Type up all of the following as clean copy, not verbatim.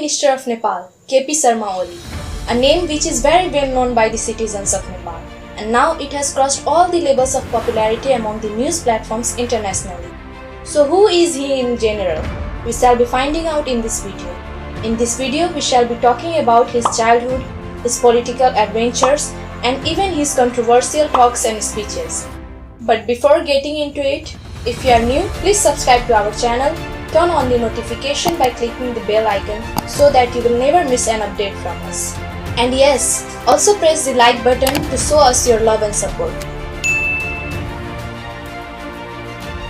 Minister of Nepal, KP Sharma Oli, a name which is very well known by the citizens of Nepal, and now it has crossed all the levels of popularity among the news platforms internationally. So who is he in general? We shall be finding out in this video. In this video, we shall be talking about his childhood, his political adventures, and even his controversial talks and speeches. But before getting into it, if you are new, please subscribe to our channel, turn on the notification by clicking the bell icon so that you will never miss an update from us. And yes, also press the like button to show us your love and support.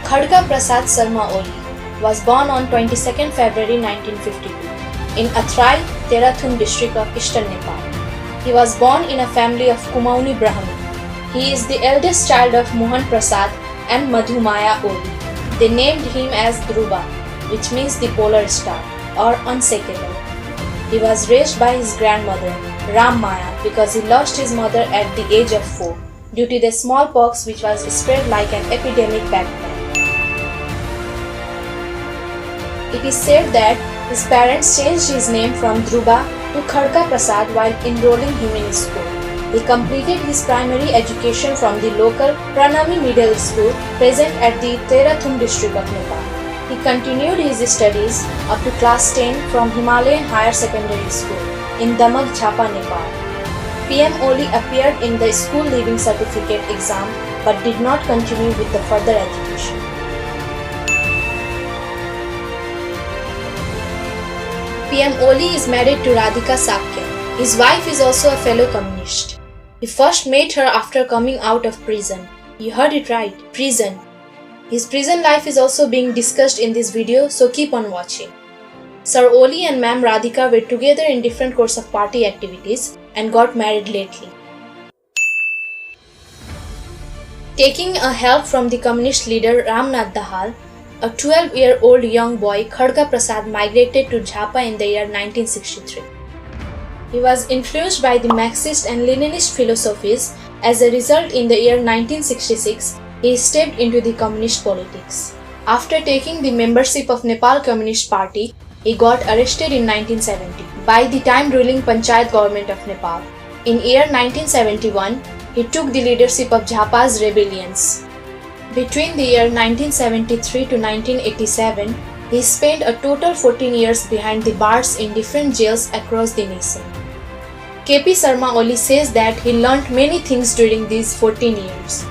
Khadga Prasad Sharma Oli was born on 22nd February 1952 in Athrai, Terathum district of eastern Nepal. He was born in a family of Kumauni Brahmin. He is the eldest child of Mohan Prasad and Madhumaya Oli. They named him as Dhruva, which means the polar star or unshakable. He was raised by his grandmother, Ram Maya, because he lost his mother at the age of 4 due to the smallpox which was spread like an epidemic back then. It is said that his parents changed his name from Dhruva to Khadga Prasad while enrolling him in school. He completed his primary education from the local Pranami Middle School present at the Terathum district of Nepal. He continued his studies up to class 10 from Himalayan Higher Secondary School in Damag, Jhapa, Nepal. PM Oli appeared in the school leaving certificate exam but did not continue with the further education. PM Oli is married to Radhika Sakya. His wife is also a fellow communist. He first met her after coming out of prison. You heard it right, prison. His prison life is also being discussed in this video, so keep on watching. Sir Oli and Ma'am Radhika were together in different course of party activities and got married lately. Taking a help from the communist leader Ramnath Dahal, a 12-year-old young boy, Khadga Prasad migrated to Jhapa in the year 1963. He was influenced by the Marxist and Leninist philosophies. As a result, in the year 1966, he stepped into the communist politics. After taking the membership of Nepal Communist Party, he got arrested in 1970 by the time ruling Panchayat government of Nepal. In year 1971, he took the leadership of Jhapa's rebellions. Between the year 1973 to 1987, he spent a total 14 years behind the bars in different jails across the nation. KP Sharma Oli says that he learnt many things during these 14 years.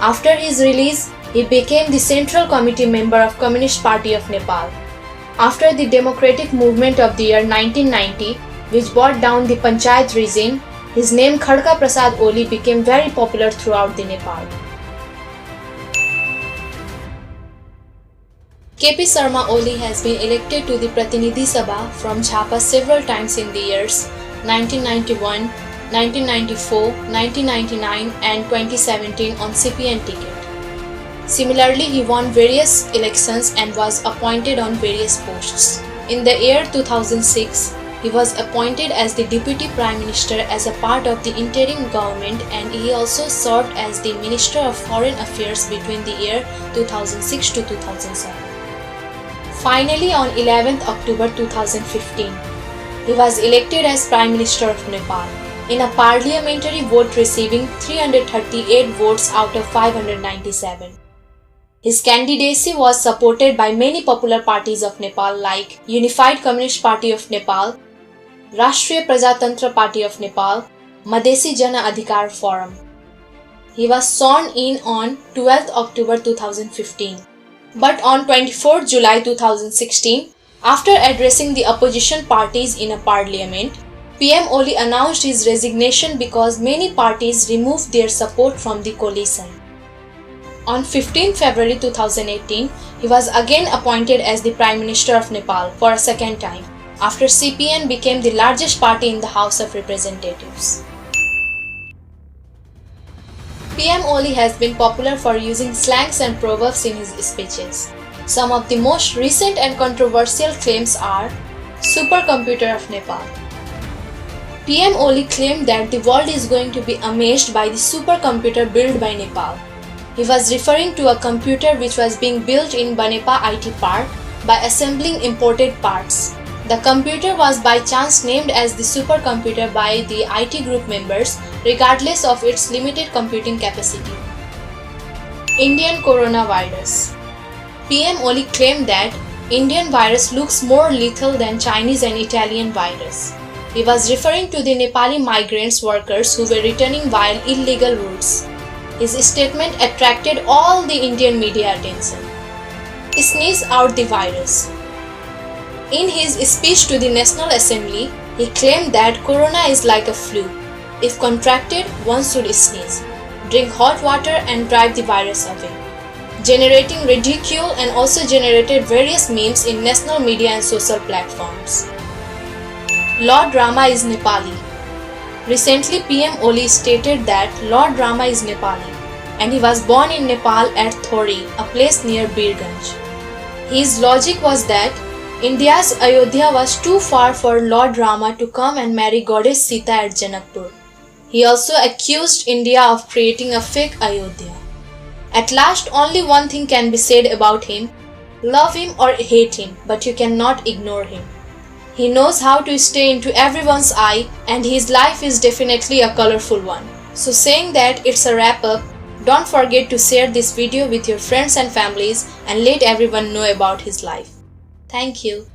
After his release, he became the Central Committee member of Communist Party of Nepal. After the democratic movement of the year 1990, which brought down the Panchayat regime, his name Khadga Prasad Oli became very popular throughout the Nepal. KP Sharma Oli has been elected to the Pratinidhi Sabha from Jhapa several times in the years 1991, 1994, 1999 and 2017 on CPN ticket. Similarly, he won various elections and was appointed on various posts. In the year 2006, he was appointed as the Deputy Prime Minister as a part of the interim government, and he also served as the Minister of Foreign Affairs between the year 2006 to 2007. Finally, on 11th October 2015, he was elected as Prime Minister of Nepal in a parliamentary vote receiving 338 votes out of 597. His candidacy was supported by many popular parties of Nepal like Unified Communist Party of Nepal, Rashtriya Prajatantra Party of Nepal, Madhesi Jana Adhikar Forum. He was sworn in on 12th October 2015. But on 24 July 2016, after addressing the opposition parties in a parliament, PM Oli announced his resignation because many parties removed their support from the coalition. On 15 February 2018, he was again appointed as the Prime Minister of Nepal for a second time, after CPN became the largest party in the House of Representatives. PM Oli has been popular for using slangs and proverbs in his speeches. Some of the most recent and controversial claims are Supercomputer of Nepal. PM Oli claimed that the world is going to be amazed by the supercomputer built by Nepal. He was referring to a computer which was being built in Banepa IT Park by assembling imported parts. The computer was by chance named as the supercomputer by the IT group members, regardless of its limited computing capacity. Indian coronavirus. PM Oli claimed that Indian virus looks more lethal than Chinese and Italian virus. He was referring to the Nepali migrants workers who were returning via illegal routes. His statement attracted all the Indian media attention. Sneeze out the virus. In his speech to the National Assembly, he claimed that corona is like a flu. If contracted, one should sneeze, drink hot water and drive the virus away, generating ridicule and also generated various memes in national media and social platforms. Lord Rama is Nepali. Recently, PM Oli stated that Lord Rama is Nepali and he was born in Nepal at Thori, a place near Birganj. His logic was that India's Ayodhya was too far for Lord Rama to come and marry goddess Sita at Janakpur. He also accused India of creating a fake Ayodhya. At last, only one thing can be said about him: love him or hate him, but you cannot ignore him. He knows how to stay into everyone's eye, and his life is definitely a colorful one. So saying that it's a wrap up, don't forget to share this video with your friends and families and let everyone know about his life. Thank you.